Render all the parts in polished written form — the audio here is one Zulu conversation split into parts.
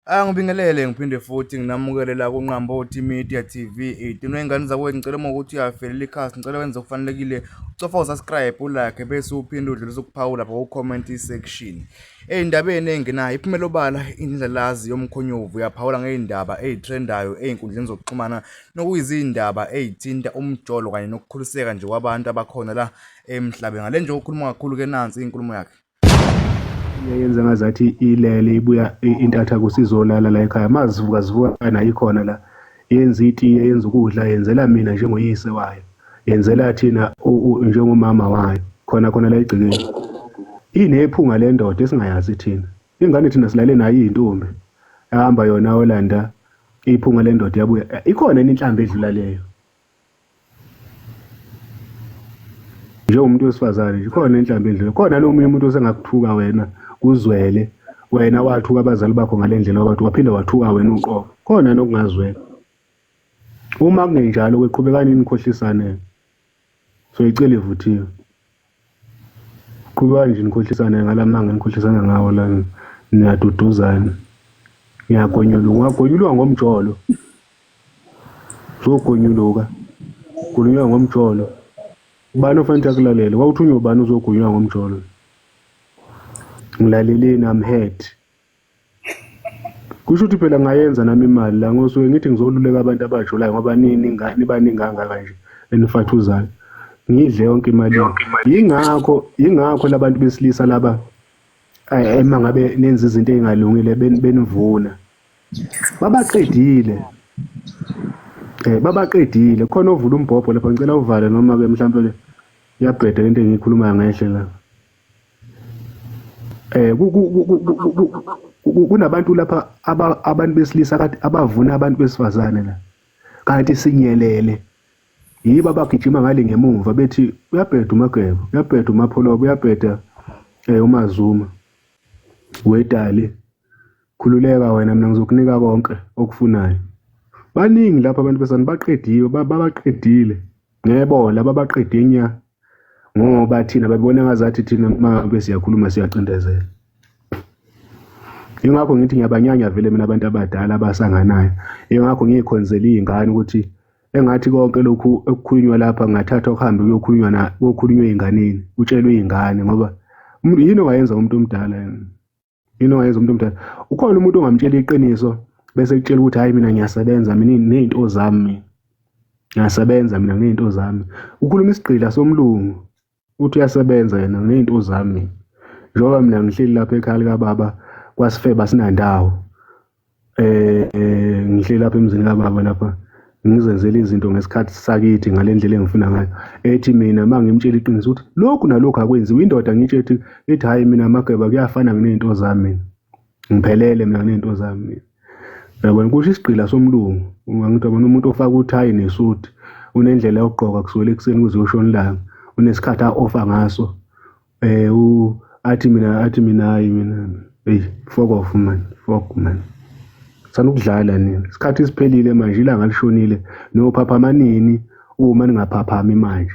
Ngibingelele ngiphinde futhi nginamukele la kuNqambothi Media TV 18 wengane zakwethu ngicela uma ukuthi uyavelela ikhasi ngicela wenze okufanelekile ucofa usubscribe ulike bese uphinde udlulise ukuphawula lapha ku-comment section. Ey'ndabeni ey'ngenayo iphumela obala indlelazi yomkhonyovu uyaphawula ngey'ndaba ey'trendayo ey'nkundleni zokuxhumana nokuyizindaba ey'thinta umjolo kanye nokukhuliseka nje kwabantu abakhona la emhlabeni. Ngale nje ukukhuluma kakhulu-ke nansi inkulumo yakhe. Iyayenza ngazathi ilele ibuya intatha kusizolala la ekhaya mazivuka zivuka nayo ikhona la yenza itiye yenza ukudla yenzela mina njengoyise wayo yenzela thina njengomama wayo khona la igcikeni inephunga le ndoda esingayazi thina ingane thina silale nayo iyintombi ehamba yona olanda iphunga le ndoda yabuya ikhona inhlambi edlula leyo njengomuntu wesifazane nje khona inhlambi edlula khona nomunye umuntu osengakuthuka wena uzwele wena wathuka abazali bakho ngalendlela wathi waphinde wathuka wena uqobo khona nokungazwela uma kungenjalo kweqhubekani nikhohlisane so icela ivuthiwe qhubekani nje nikhohlisane ngalamanga nikhohlisana ngawo la niyaduduzana ngiyagonyuluka ngomjolo zogonyuluka kulinywa ngomjolo ubani ofanele akulalela wawuthunywa ubani uzogonyuluka ngomjolo ngilaleleni I'm hurt kusho ukuthi phela ngayenza nami imali la ngosuke ngithi ngizoluleka abantu abajulayo ngoba nini baningi kangaka nje enifathuzayo ngidle yonke imali yingakho labantu besilisa laba ema ngabe nenza izinto ezingalungile benivuna babaqedile khona ovula umbhobho lapha ngicela uvale noma ke mhlawumbe yabheda lento engiyikhulumayo ngehle la kunabantu lapha abantu besilisa kade abavuna abantu besifazane la kanti sinyelele yibo abagijima ngale ngemuva bethi uyabheda uMageba uyabheda uMapholobo uyabheda uMazuma wedale khululeka wena mina ngizokunika konke okufunayo baningi lapha abantu besifazane baqediwe babaqedile ngebola babaqede nya ngoba thina babona ngazathi thina uma siyakhuluma siyacindezela ingakho ngithi ngiyabanyanya vele mina abantu abadala abasanganayo ingakho ngiyikhonzela izingane ukuthi engathi konke lokhu ekukhulunywa lapha ngathatha ukuhambe kuyokhulunywa ezinganeni utshelwe izingane ngoba yini ongayenza umuntu omdala ukhona umuntu ongamtshela iqiniso bese kutshela ukuthi hayi mina ngiyasebenza mina nezinto zami ngiyasebenza mina nezinto zami ukhuluma isigqila somlungu uthi uyasebenza yena nezinto zami njengoba mina ngihleli lapha ekhaya likababa kwasifeba sinandawo ngihleli lapha emzini kababa lapha ngizenzela izinto ngesikhathi sakithi ngalendlela engifuna ngayo ethi mina mangimtshela iqiniso ukuthi lokhu nalokho akwenziwa indoda ngitshe ethi hayi mina Mageba kuyafana nezinto zami mina ngiphelele mina nezinto zami yabona kusho isigqila somlungu ungangithi abona umuntu ofaka uthayi nesuti unendlela yokugqoka kusukela ekuseni kuze kuyoshona ilanga unesikhathi offer ngaso athi mina hayi mina hey fuck man sanukudlala nini isikhathi isiphelile manje ilanga lishonile nophapha manini uma ningaphaphami manje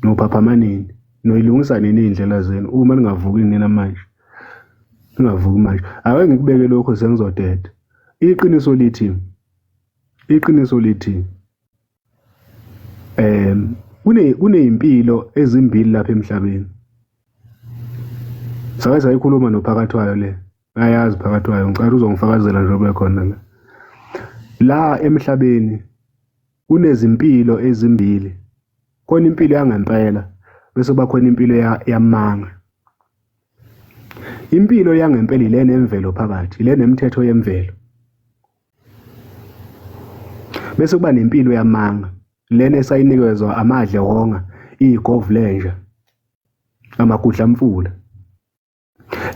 nophapha manini noyilungisa nini indlela zenu uma ningavuki nina manje ningavuki manje ake ngikubeke lokho sengizodeda iqiniso lithi kunezimpilo ezimbili lapha emhlabeni sake sayikhuluma nophakathwayo le ayazi phakathwayo ngicela uzongifakazela njengoba ekhona la emhlabeni kunezimpilo ezimbili khona impilo yangempela bese kuba khona impilo yamanga impilo yangempela ile nemvelo phakathi ile nemithetho yemvelo bese kuba nempilo yamanga lena esayinikezwa amadle wonga igovlenja amagudla mfula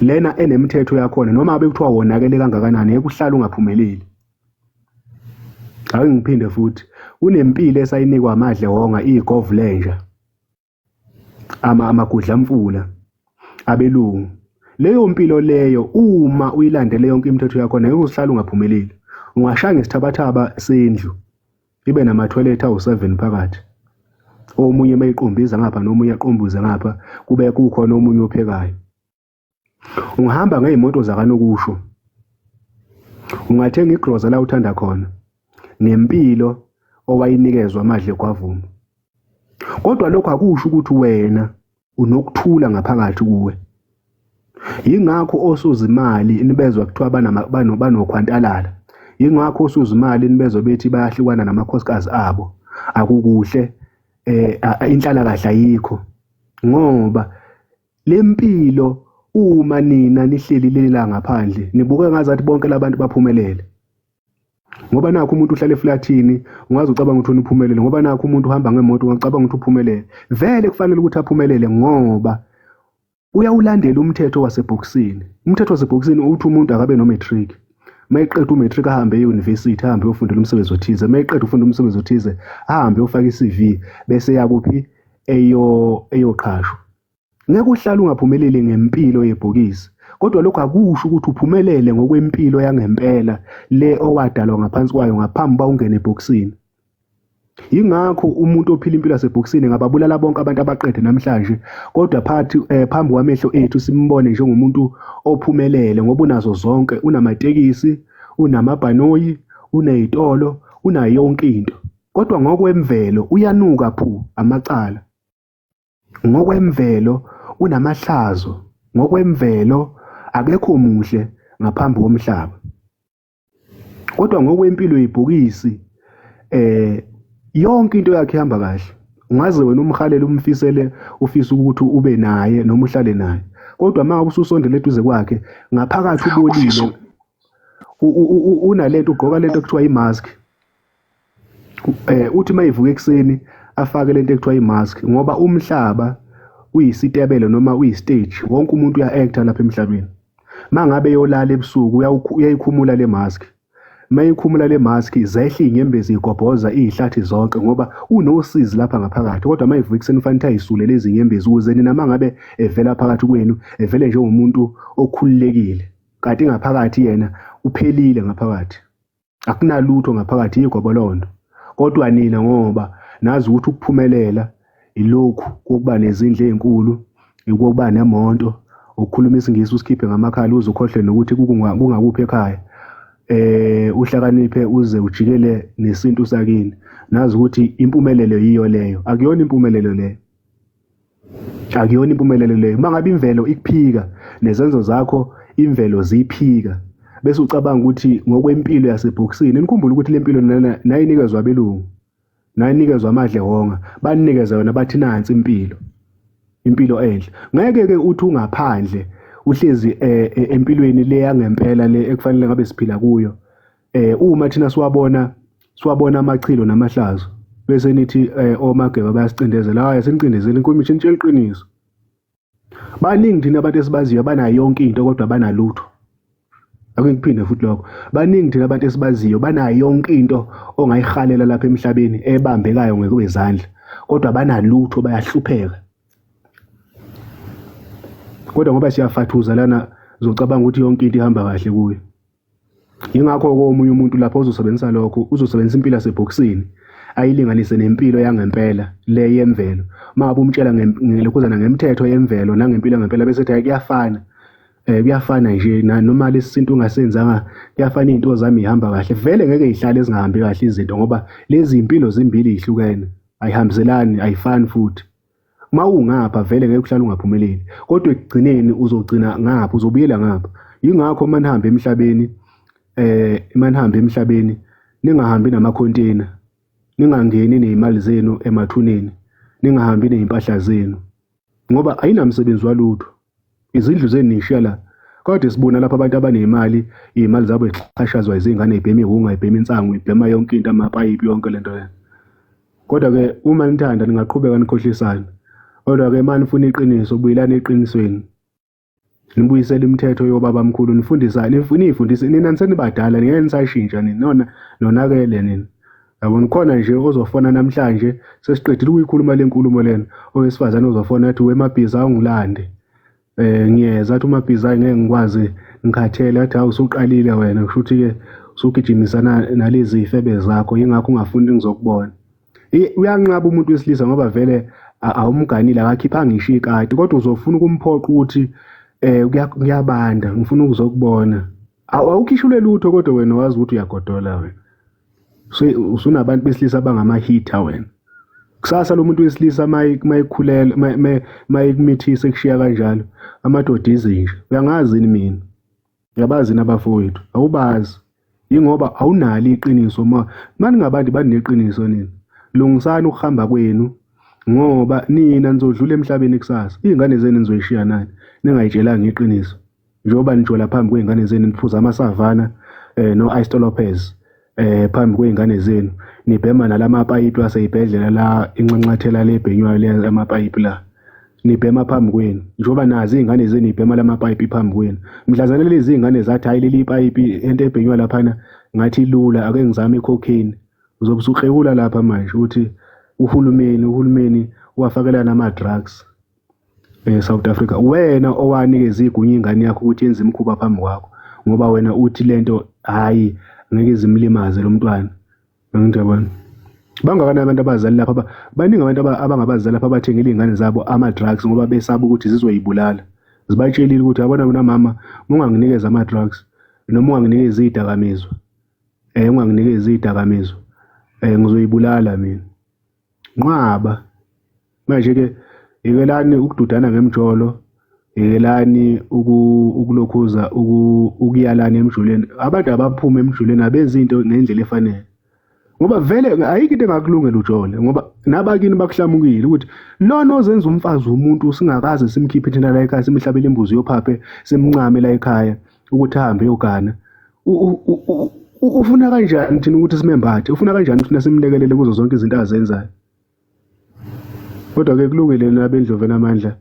lena enemithetho yakhona noma abe kuthiwa wonakele kangakanani ekuhlala ungaphumeleli ake ngiphinde futhi unempilo esayinikwa amadle wonga igovlenja amagudla mfula abelungu leyo mpilo leyo uma uyilandele yonke imithetho yakhona ngeke usihlala ungaphumeleli ungashaya ngesithabathaba sendlu ibe nama-toilet awu-7 phakathi omunye mayiqombiza ngapha nomunye aqombuze ngapha kube kukhona omunye ophekayo ungahamba ngezimoto zakanokusho Ungathenga igroza la uthanda khona ngempilo owayinikezwa amadle kwavuma. Kodwa lokho akusho ukuthi wena unokuthula ngaphakathi kuwe. Yingakho osuzimali nibezwa kuthiwa banokhwantalala. Yingakho osuzimali nibezwa bethi bayahlukana namakhosikazi abo. Akukuhle, inhlalakahle ayikho. Ngoba lempilo uma nina nihleli lela ngaphandle nibuke ngazathi bonke labantu baphumelele. Ngoba nakho umuntu uhlala eflatini ungaze ucabanga ukuthi uphumelele, ngoba nakho umuntu uhamba ngemoto ungacabanga ukuthi uphumelele. Vele kufanele ukuthi aphumelele ngoba uyawulandela umthetho wasebhokisini. Umthetho wasebhokisini uthi umuntu akabe no-matric. Mayeqeda umatric ahambe e-university, ahambe uyofundela umsebenzi othize. Mayeqeda ufunda umsebenzi othize, ahambe uyofaka i-CV bese yakuphi eyoqhashwa. Ngeke uhlale ungaphumeleli ngempilo yebhokisi. Kodwa lokho akusho ukuthi uphumelele ngokwempilo yangempela le owadalwa ngaphansi kwayo ngaphambi ba ungene ebhokisini. Yingakho umuntu ophila impilo yasebhokisini ngababulala bonke abantu abaqede namhlanje, kodwa phambi kwamehlo ethu simbone njengomuntu ophumelele ngoba unazo zonke, unamatekisi, unamabhanoyi, unezitolo, unayo yonke into. Kodwa ngokwemvelo uyanuka amacala. Ngokwemvelo unamahlazo. Ngokwemvelo akekho muhle ngaphambi komhlaba. Kodwa ngokwempilo yebhokisi yonke into yakhe ihamba kahle. Ungaze wena umhalele umfisele ufisa ukuthi ube naye noma uhlale naye. Kodwa manje ususondela eduze kwakhe ngaphakathi ubolile. Unalento ugqoka lento ekuthiwa imask. Uthi mayivuka ekseni afake lento ekuthiwa imask ngoba umhlaba uyisitebele noma uyistage. Wonke umuntu uya-acta lapha emhlabeni. Mangabe yolala ebusuku uyayikhumula le mask. Mayikhumula le mask zehla inyembezi igobhoza izihlathi zonke ngoba unosizi lapha ngaphakathi. Kodwa mayivuka ekseni ufanele ayisule lezi nyembezi ukuze nina mangabe evela phakathi kwenu evele njengomuntu okhululekile. Kanti ngaphakathi yena uphelile ngaphakathi. Akunalutho ngaphakathi igobolondo. Kodwa nina ngoba nazi ukuthi ukuphumelela ilokhu kokuba nezindlu ezinkulu, ukuba nemonto, ukukhuluma isingisi usikhiphe ngamakhala uze ukhohle nokuthi kungakuphi ekhaya. Uhlakaniphe uze ujikele nesintu sakini. Nazi ukuthi impumelelo yiyo leyo. Akuyona impumelelo leyo. Akuyona impumelelo leyo. Mangabe imvelo ikuphika nezenzo zakho imvelo ziyiphika. Bese ucabanga ukuthi ngokwempilo yasebhokisini nikhumbula ukuthi lempilo nayinikezwa abelungu. Nayinikezwa amadle wonga. Banikeza yona bathi nansi impilo. Impilo enhle. Ngeke ke uthi ungaphandle uhlezi empilweni le yangempela le ekufanele ngabe siphila kuyo. Uma thina siwabona amachilo namahlazo bese nithi omageba bayasicindezela. Hayi sinicindezela inkulumo ishintshela iqiniso. Baningi thina abantu esibaziyo banayo yonke into kodwa banalutho. Ake ngiphinde futhi lokho. Baningi thina abantu esibaziyo banayo yonke into ongayihalela lapha emhlabeni ebambekayo ngokwezandla. Kodwa banalutho bayahlupheka. Kodwa ngoba siyafathuza lana uzocabanga ukuthi yonke into ihamba kahle kuye. Yingakho komunye umuntu lapho uzosebenzisa lokho, uzosebenzisa impilo yasebhokisini ayilinganise nempilo yangempela le yemvelo. Mangabe umtshela ngelokhuzana ngemithetho yemvelo nangempilo yangempela bese ethi kuyafana. Kuyafana nje noma lesinto ungasenzanga kuyafana izinto zami ihamba kahle. Vele ngeke ihlale ezingahambi kahle izinto ngoba lezi impilo zimbili izihlukene. Ayihambiselani, ayifani futhi. Mawungapha vele ngeke uhlale ungaphumeleli. Kodwa ekugcineni uzogcina ngapha, uzobuyela ngapha. Yingakho manihamba emhlabeni ningahambi namakhontena. Ningangeni nezimali zenu emathuneni. Ningahambi nezimpahla zenu. Ngoba ayinamsebenzi walutho. Izindlu zenu nishiya la. Kodwa sibona lapha abantu abanezimali, izimali zabo exhashazwa izingane ibhema ihunga, ibhema insangu, ibhema yonke into amapayipi yonke lento le. Kodwa ke uma nithanda ningaqhubeka nikhohlisana. Kodwa ke manifuna iqiniso buyelana eqinisweni. Nibuyisele imithetho yobaba mkhulu nifundisane, nifundise nina nisenibadala ngeke nisashintsha nina nonakele nina. Yabona khona nje ozofona namhlanje sesiqedile ukuyikhuluma lenkulumo lena. Owesifazane uzofona athi wemabhiza ungilande. Ngiyeza athi umabhiza ngeke ngikwazi ngikhathele athi awusuqalile wena kusho ukuthi ke usugijimisana nalezi ifebe zakho ingakho ungafuni ngizokubona. Uyanqaba umuntu wesilisa ngoba vele awumganile akakhipha ngisho ikati kodwa uzofuna ukumphoqa ukuthi kuyabanda ngifuna ukuzokubona awukhishule lutho kodwa wena wazi ukuthi uyagodola wena. Usunabantu besilisa abangama-heater wena. Kusasa lo muntu wesilisa mayikhulela mayikumithise kushiya kanjalo amadoda izinja. Uyangazini mina? Ngiyabazini abafowethu? Awubazi. Yingoba awunalo iqiniso mani ngabantu baneqiniso nini. Lungisani ukuhamba kwenu ngoba nina nizodlula emhlabeni kusasa. Izingane zenu nizoyishiya nani ningayitshelanga iqiniso. Njengoba nijola phambi kwezingane zenu niphuza amasavana no-Istolopez phambi kwezingane zenu nibhema nalamapayipi aseyibhedlela la inxanxathela lebhenywayo le amapayipi la nibhema phambi kwenu njengoba nazi izingane zenu nibhema lamapayipi phambi kwenu. Mhlazane lezi izingane zathi hayi leli payipi into ebhenywa laphana ngathi lula ake ngizame icocaine. Uzobe usuhlekula lapha manje ukuthi uhulumeni wafakela nama-drugs South Africa. Wena owanikeza igunya ingane yakho ukuthi yenze imikhuba phambi kwakho ngoba wena uthi lento hayi ngeke izimlimaze lo mntwana. Ngiyabona. Bangakana abantu abazali lapha baningi abantu abangabazali lapha abathengele izingane zabo ama-drugs ngoba besaba ukuthi zizoyibulala. Zibatshelile ukuthi yabona mina mama unganginikeza ama-drugs noma unganginikeza izidakamizwa. Unganginikeza izidakamizwa. Ngizoyibulala mina. Nqaba. Manje ke yekelani ukududana ngemjolo, yekelani ukulokhuza ukuyalana emjolweni. Abantu abaphuma emjolweni abenza into ngendlela efanele. Ngoba vele ayikho into engakulungela ujole ngoba nabakini bakuhlamukile ukuthi lona ozenza umfazi womuntu singakaze simkhiphe thina la ekhaya simhlabele imbuzi yophaphe simncame la ekhaya ukuthi ahambe yogana. Ufuna kanjani thina ukuthi simembathe? Ufuna kanjani ukuthi simlekelele kuzo zonke izinto azenzayo? Kodwa ke kulungile nabendloveni amandla.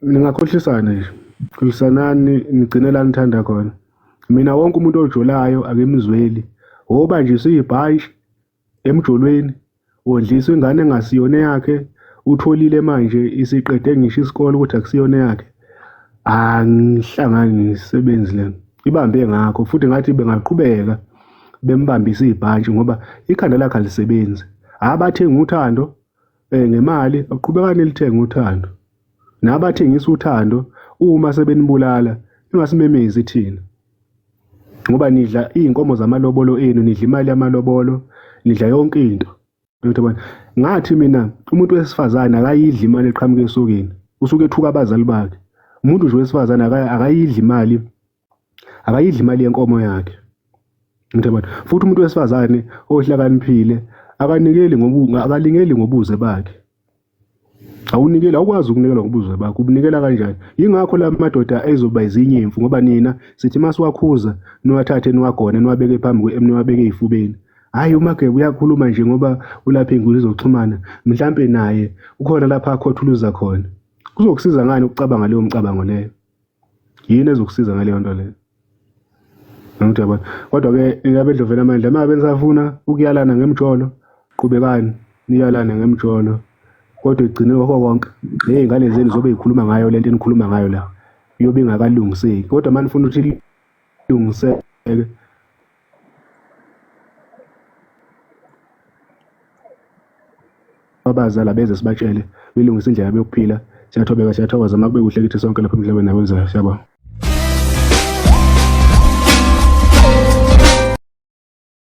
Ningakhohlisana nje. Kholisanani nigcine la nithanda khona. Mina wonke umuntu ojolayo akemizweli. Ngoba nje siyibhanshi emjolweni wondliswa ingane engasiyona yakhe utholile manje isiqede ngisho isikole ukuthi akusiyona yakhe. Angihlangani nesisebenzi lena. Ibambe ngakho futhi ngathi bengaqhubeka bembambisa ibhanshi ngoba ikhanda lakhe alisebenzi. Abathenga uthando ngemali aqhubekane lithenga uthando. Nabathengisa uthando uma sebenibulala ingasimemezi thina. Ngoba nidla izinkomo zamalobolo enu, nidla imali yamalobolo, nidla yonke into. Uyabona? Ngathi mina umuntu wesifazane akayidli imali eqhamuke esokeni. Usuke ethuka abazali bakhe. Umuntu nje wesifazane akayidli imali. Akayidli imali yenkomo yakhe. Ngiyabona? Futhi umuntu wesifazane ohlakaniphile akalingeli ngobuze bakhe. Awunikela awukwazi ukunikela ngobuze bakho. Ubunikela kanjani? Yingakho la madoda ezoba izinyemfu ngoba nina sithi masiwakhuza niwathathe niwagone niwabeke phambi niwabeke ezifubeni. Hayi uMagebe uyakhuluma nje ngoba ulapha inguli izoxhumana mhlambe naye ukhona lapha akhothuluza khona. Kuzokusiza ngani ukucabanga leyo mcabango leyo? Yini ezokusiza ngaleyo nto leyo? Ngiyabona. Kodwa ke ngiyabendlovela amandla mabengisafuna ukuyalana ngemjolo qhubekani niyalana ngemjolo. Kodwa igcine konke nezingane zenu zobe ikhuluma ngayo lento enikhuluma ngayo la iyobe ingakalungiseki. Kodwa manje ufuna ukuthi ilungiseke abazali beze sibatshele belungisa indlela yokuphila. Siyathokoza makube kuhle kithi sonke lapha emhlabeni nakwenzayo. Siyabonga.